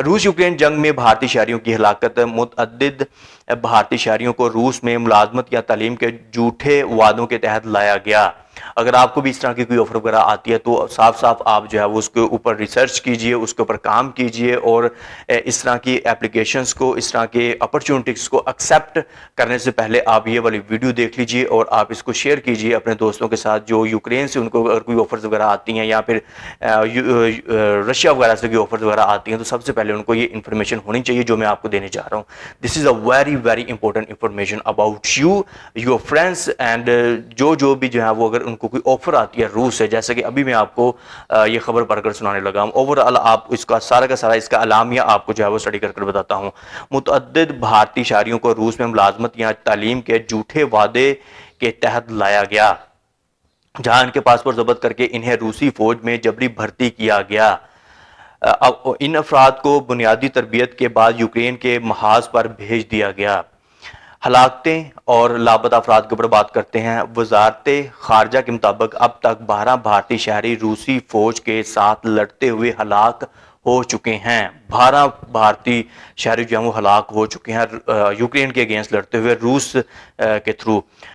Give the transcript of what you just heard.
रूस यूक्रेन जंग में भारतीय शहरियों की हलाकत। मुतअद्दिद भारतीय शहरियों को रूस में मुलाजमत या तालीम के झूठे वादों के तहत लाया गया। अगर आपको भी इस तरह की कोई ऑफर वगैरह आती है तो साफ साफ आप जो है वो उसके ऊपर रिसर्च कीजिए, उसके ऊपर काम कीजिए और इस तरह की एप्लीकेशंस को, इस तरह के अपॉर्चुनिटीज़ को एक्सेप्ट करने से पहले आप ये वाली वीडियो देख लीजिए और आप इसको शेयर कीजिए अपने दोस्तों के साथ जो यूक्रेन से उनको अगर कोई ऑफर्स वगैरह आती हैं या फिर रशिया वगैरह से कोई ऑफर्स वगैरह आती हैं तो सबसे पहले उनको ये इन्फॉर्मेशन होनी चाहिए जो मैं आपको देने जा रहा हूँ। This is a very very important information about you, your friends and जो भी जो है वो अगर उनको कोई ऑफर आती है रूस से, जैसे कि अभी मैं आपको ये खबर पढ़कर सुनाने लगा हूँ। ओवरऑल आप इसका सारा का सारा इसका अलामिया आपको जो है वो स्टडी कर बताता हूँ। मुतअद्दिद भारतीय शहरियों को रूस में मुलाजमत या तालीम के झूठे वादे के तहत लाया गया, जहां इनके पासपोर्ट जब्त करके इन्हें रूसी फौज में जबरी भर्ती किया गया। अब इन अफराद को बुनियादी तरबियत के बाद यूक्रेन के महाज पर भेज दिया गया। हलाकतें और लापता अफराद के ऊपर बात करते हैं। वजारत खारजा के मुताबिक अब तक 12 भारतीय शहरी रूसी फौज के साथ लड़ते हुए हलाक हो चुके हैं। 12 भारतीय शहरी जो हैं वो हलाक हो चुके हैं यूक्रेन के अगेंस्ट लड़ते हुए रूस के थ्रू।